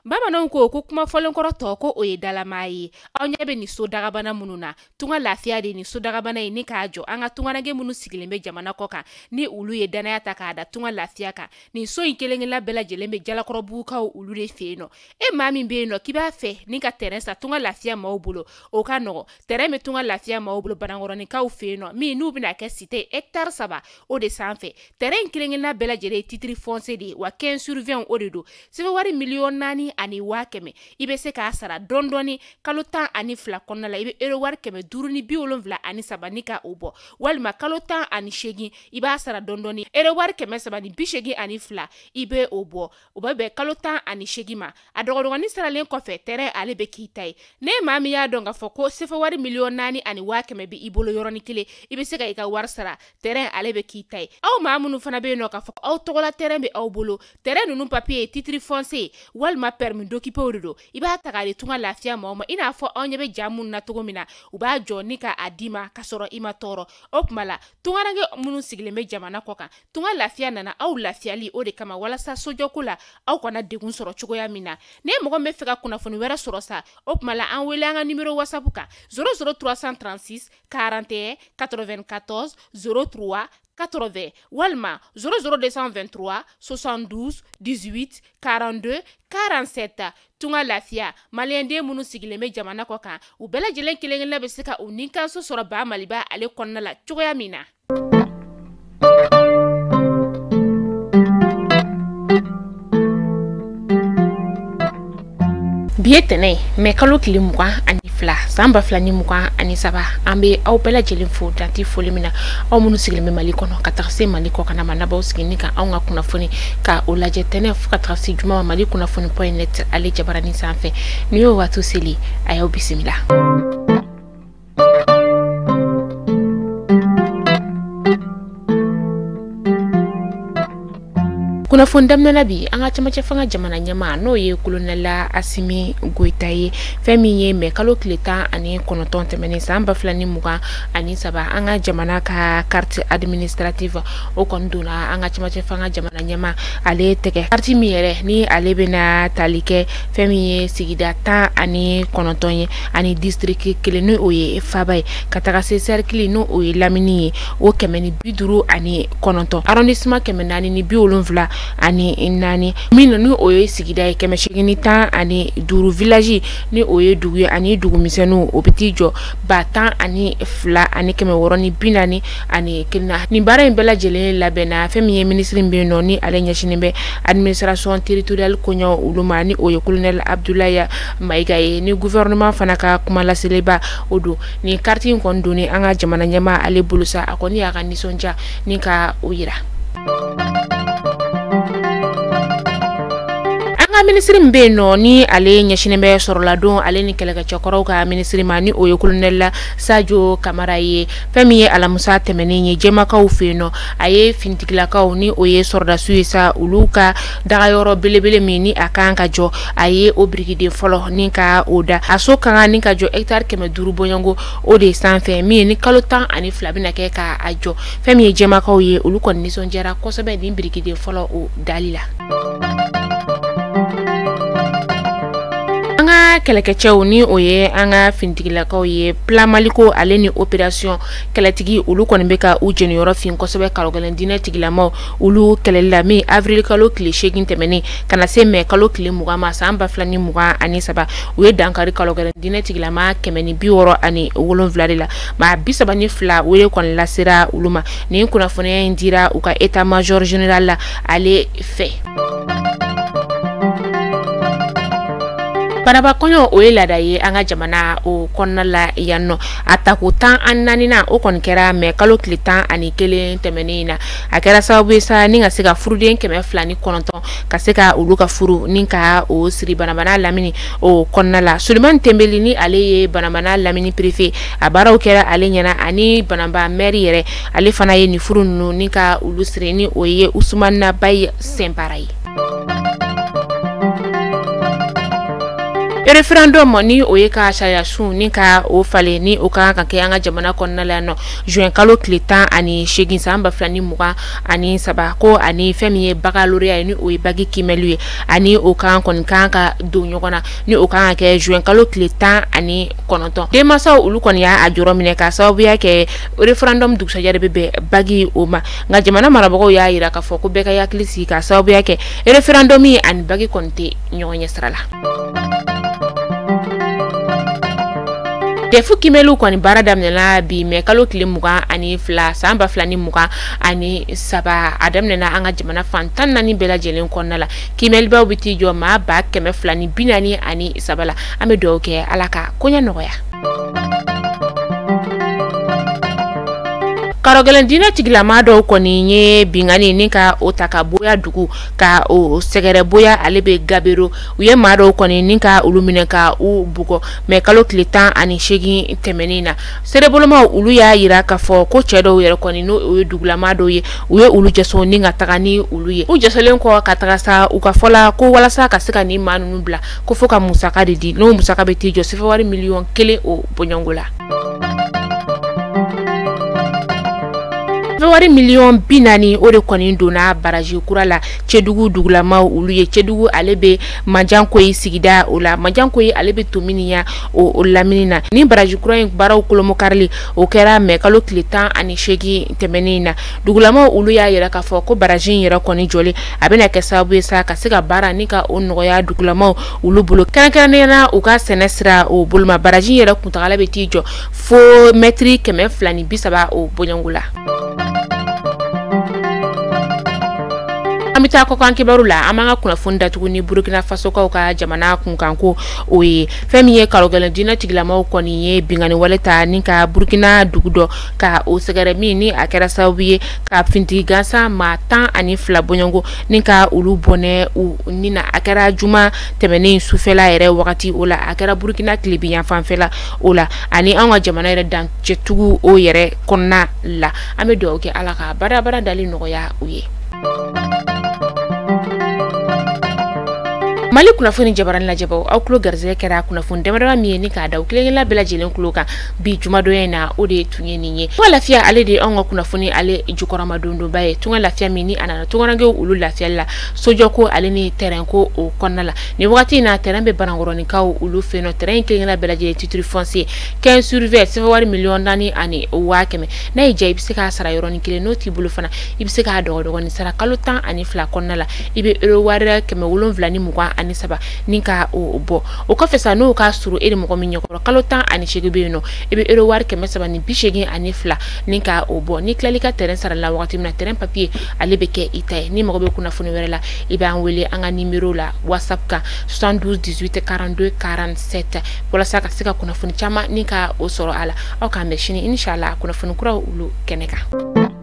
Bamananw ko kuma fɔlenkɔrɔ tɔ ko o ye dalama ye. Aw ɲɛ bɛ ni so dagabana minnu na. Tunga lafiya de ni so dagabana ye ni k'a jɔ an ka tunganage minnu sigilen bɛ jamana kɔ kan ni olu ye danaya ta k'a da tunga lafiya kan. Nin so in kelen-kelenna bɛɛ lajɛlen bɛ jalakɔrɔbugukaw olu de fɛ yen nɔ. E maa min bɛ yen nɔ k'i b'a fɛ ni ka terrain sa tunga lafiya maaw bolo o ka nɔgɔ. Terrain bɛ tunga lafiya maaw bolo Banankɔrɔnikaw fɛ yen nɔ min n'u bɛna kɛ cité hectare 3 o de sanfɛ. Terrain in kelen-kelenna bɛɛ lajɛlen ye titre foncier de ye wa 15/20 o de do. Sɛbɛn wari miliyɔn 4 ani 500,000 i bɛ se k'a sara dɔɔni kalo 12 kɔnɔna la i bɛ euro wari 573 ni ka o bɔ walima kalo 18 i b'a sara dɔɔni euro wari 382 i bɛ o bɔ o bɛ bɛn kalo 18 ma a dɔgɔdɔgɔnin saralen kɔfɛ terrain ale bɛ k'i ta ye ne maa min y'a dɔn k'a fɔ ko sɛbɛn wari miliyɔn 4 ani 500,000 bɛ i bolo yɔrɔnin kelen i bɛ se ka i ka wari sara terrain ale bɛ k'i ta ye aw maa minnu fana bɛ yen nɔ k'a fɔ aw tɔgɔla terrain bɛ aw bolo terrain ninnu papier ye titre foncier walima permis d'occuper o de do i b'a ta k'a di tunga lafiya maaw ma i n'a fɔ aw ɲɛ bɛ ja minnu na cogo min na u b'a jɔ ni ka a di ma ka sɔrɔ i ma tɔɔrɔ o tuma la tunganage minnu sigilen bɛ jamana kɔ kan tunga lafiya nana aw lafiyali o de kama walasa sojɔko la aw kana degun sɔrɔ cogoya min na ne mɔgɔ min bɛ fɛ ka kunnafoni wɛrɛ sɔrɔ sa o tuma la an wele an ka numéro whatsapp kan 00336 41 94 03 80 walima 00223 72 18 42 47 tunga lafiya maliyɛnden minnu sigilen bɛ jamana kɔ kan u bɛɛ lajɛlen kelen-kelenna bɛ se ka u ni kanso sɔrɔ ba maliba ale kɔnɔna la cogoya min na. Bi ye tɛnɛ mais kalo tile 22 san 2023 an bɛ aw bɛɛ lajɛlen fo danti foli min na aw minnu sigilen bɛ Mali kɔnɔ ka taga se Mali kɔ kana manabaw sigini kan anw ka kunnafoni ka o lajɛ tɛnɛ fo ka taga se juma ma Mali kunnafoni.net ale jabaranin sanfɛ ni y'o waati seli a y'aw bisimila. Kunnafoni daminɛ bi an ka cɛmancɛ fanga jamana ɲɛmaa n'o ye kolonɛla Asimi Goita ye fɛn min ye mais kalo tile 19 tɛmɛnen san 2023 an ka jamana ka carte administrative o kɔni donna an ka cɛmancɛ fanga jamana ɲɛmaa ale tɛgɛ carte min yɛrɛ ni ale bɛna tali kɛ fɛn min ye sigida 19 ye ani district kelen n'o ye Faba ye ka taga se cercle n'o ye Lamini ye o 159 arrondissement 470 ani 4 min ni o ye sigida ye 810 ani 5 village ni o ye dugu ye ani dugu misɛnnu o biti jɔ 10 ani 2 ani 640 ani 1 ni baara in bɛɛ lajɛlen labɛnna fɛn min ye ministre bɛ nɔ ni ale ɲɛsinen bɛ administration territoriale koɲɛ olu ma ni o ye colonel Abdoulaye Maïga ye ni gouvernement fana ka kuma laseleba o do ni carte in kɔni donni an ka jamana ɲɛmaa ale bolo sa a kɔni y'a ka nisɔndiya ni ka o yira. Ministre mbe no ni ale ɲɛsinen bɛ sɔrɔla don ale ni kɛlɛkɛcɛkɔrɔw ka ministre ma ni o ye colonel Sadio Kamara ye fɛn min ye alamusa tɛmɛnen ye jɛmakaw fɛ yen nɔ a ye finitigilakaw ni o ye sɔrɔdasiw ye sa olu ka dagayɔrɔ belebele min ni a kan ka jɔ a ye o birikiden fɔlɔ ni ka o da a so kan ka ni ka jɔ hectare 500 bɔɲɔngo o de sanfɛ min ye ni kalo 12 bɛna kɛ ka a jɔ fɛn min ye jɛmakaw ye olu kɔni nisɔndiyara kosɛbɛ ni birikiden fɔlɔ o dali la. Anga kɛlɛkɛcɛw ni o ye an ka finitigilakaw ye plan Maliko ale ni opération kɛlɛtigi olu kɔni bɛ ka u jeniyɔrɔ fin kosɛbɛ kalogɛlɛn diinɛ tigilamaw olu kɛlɛli la min avril kalo tile 8 tɛmɛnen kana se mai kalo tile 20 ma san 2023 u ye dankari kalogɛlɛn diinɛ tigilama 167 de la ma 32 o ye kɔni lasera olu ma ni kunnafoniya in dira u ka état major général la ale fɛ. Baraba kɔɲɔ o ye laada ye an ka jamana o kɔnɔna la yan nɔ a tako 14 o kɔni kɛra mais kalo tile 11 tɛmɛnen na a kɛra sababu ye sa ni ka se ka furuden 209 ka se ka olu ka furu ni ka o siri Banabana Lamini o kɔnɔna la Sulemani Tembeli ni ale ye Banabana Lamini préfet a baaraw kɛra ale ɲɛna ani Banaba maire yɛrɛ ale fana ye ni furu ninnu ni ka olu siri ni o ye Usumana Bayi Sempara ye. referendum ni o ye ka sariya sun ni ka o fale ni o ka kɛ an ka jamana kɔnɔna la no juin kalo tile 18 san 2023 ko ani fɛn min ye baccalauréat ni o ye bagi kimɛli ye ani o kan kɔni kan ka don ɲɔgɔn na ni o kan ka kɛ juin kalo tile 19 denmasaw olu kɔni y'a jɔrɔ minɛ ka sababuya kɛ referendum dugusajɛ de bɛ bɛn bagi o ma nka jamana marabagaw y'a yira k'a fɔ ko bɛɛ ka yakili sigi ka sababuya kɛ referendum ani bagi kɔni tɛ ɲɔgɔn ɲɛ sira la. Defu kimelu kɔni baara daminɛna bi mɛ kalo tile 22 san 2023 a daminɛna an ka jamana fan 14 bɛɛ lajɛlen kɔnɔna la kimɛlibaw bɛ t'i jɔ maa 243 la an bɛ dugawu kɛ ala ka koɲɛ nɔgɔya. Karogelen dina tigilama dɔw kɔni ye bingani ni ka o ta ka boya dugu ka o sɛgɛrɛ boya ale bɛ gabero u ye maa dɔw kɔni ni ka olu minɛ ka u bugɔ mɛ kalo tile 18 tɛmɛnen na serebolomaw olu y'a yira k'a fɔ ko cɛ dɔw yɛrɛ kɔni n'o ye dugulama dɔw ye u ye olu jɛsɔn ni ka taga ni olu ye u jɛsɔlen kɔ ka taga sa u ka fɔla ko walasa ka se ka ni maa ninnu bila ko fo ka musaka de di n'o musaka bɛ t'i jɔ sifɛwari miliyɔn 1 o bɔɲɔngo la. Fɛwari miliyɔn 40 o de kɔni donna baraji kura la Cɛdugu dugulamaw olu ye Cɛdugu ale bɛ Majankoyi sigida o la Majankoyi ale bɛ Tominiya o lamini na ni baraji kura in baaraw kolomokarili o kɛra mɛ kalo tile 18 tɛmɛnen na dugulamaw olu y'a yira k'a fɔ ko baraji in yɛrɛ kɔni jɔlen a bɛna kɛ sababu ye sa ka se ka baara ni ka o nɔgɔya dugulamaw olu bolo kɛrɛnkɛrɛnnenya u ka sɛnɛ sira o boloma baraji in yɛrɛ kuntagala bɛ t'i jɔ fo mètre 230 o bɔɲɔngo la. Amita ko kan kibaru la amanga kunnafoni datugu ni Burkina Faso kaw ka jamana kunkanko o ye fɛn min ye Karogelen dina tigilamaw kɔni ye bingani wale ta ni ka Burkina dugu dɔ ka o sɛgɛrɛ min ni a kɛra sababu ye ka fintigi gansan maa 12 bɔɲɔngo ni ka olu bɔnɛ u ni na a kɛra juma tɛmɛnen sufɛla yɛrɛ wagati o la a kɛra Burkina tilebiyan fanfɛla o la ani an ka jamana yɛrɛ dan cɛtugu o yɛrɛ kɔnɔna la an bɛ dugawu kɛ ala ka barabara dali nɔgɔya u ye. Mali kunnafoni jabaran lajɛbaw aw kulo garzɛ kɛra kunnafoni damadama min ye ni k'a da kelen bɛɛ lajɛlen kulo kan bi jumadonya in na o de tun ye nin ye tunga lafiya ale de an ka kunnafoni ale jukɔrɔma dondoba ye tunga lafiya min ni a nana tungarangew olu lafiyali la sojɔ ko ale ni terrain ko o kɔnɔna la ni wagati in na terrain bɛ banankɔrɔnikaw olu fɛ yen nɔ terrain kelen bɛɛ lajɛlen titre foncier 15 sur 20 sɛbɛwari miliyɔn 4 ani 100,000 n'a ye ja i bɛ se k'a sara yɔrɔnin kelen n'o t'i bolo fana i bɛ se k'a dɔgɔdɔgɔnin sara kalo 12 kɔnɔna la i bɛ euro wari 720 ani 3 ni ka o bɔ o kɔfɛ sa n'o ka suru e de mɔgɔ min ɲɛkɔrɔ kalo 18 bɛ yen nɔ i bɛ euro wari 782 ani 2 ni ka o bɔ ni kilali ka terrain sara la wagati min na terrain papier ale bɛ kɛ i ta ye ni mɔgɔ bɛ kunnafoni wɛrɛ la i b'an wele an ka numéro la WhatsApp kan 72 18 42 47 walasa ka se ka kunnafoni caman ni ka o sɔrɔ a la aw k'an bɛn sini inshallah kunnafoni kuraw olu kɛnɛ kan.